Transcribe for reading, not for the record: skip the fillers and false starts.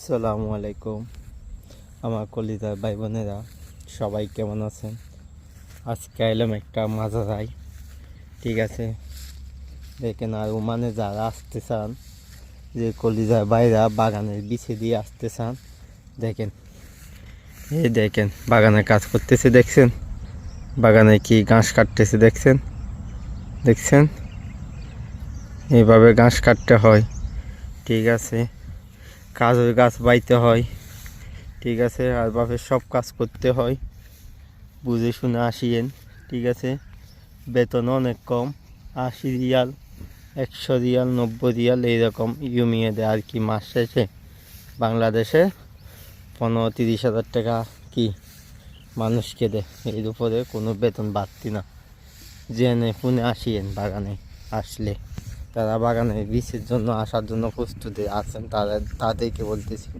আসসালামু আলাইকুম আমার কলিজার ভাই বোনেরা, সবাই কেমন আছেন? আজকে এলাম একটা মাজারায়। ঠিক আছে, দেখেন আর ওমানে যারা আসতে চান, যে কলিজার ভাইরা বাগানের বিছে দিয়ে আসতে চান, দেখেন এই দেখেন বাগানে কাজ করতেছে, দেখছেন বাগানে কি ঘাস কাটতেছে, দেখছেন এইভাবে ঘাস কাটতে হয়। ঠিক আছে, কাজের গাছ বাইতে হয়। ঠিক আছে, আর ভাবে সব কাজ করতে হয়, বুঝে শুনে আসিয়েন। ঠিক আছে, বেতন অনেক কম, 80 রিয়াল, 100 রিয়াল, 90 রিয়াল এইরকম ইউমিয়ে দেয় আর কি। মাস শেষে বাংলাদেশে 15-30 হাজার টাকা কি মানুষকে দেয়, এর উপরে কোনো বেতন বাড়তি না। জেনে শুনে আসিয়েন বাগানে আসলে। তারা বাগানে বীজের জন্য আসার জন্য প্রস্তুতি আছেন, তাদেরকে বলতেছি।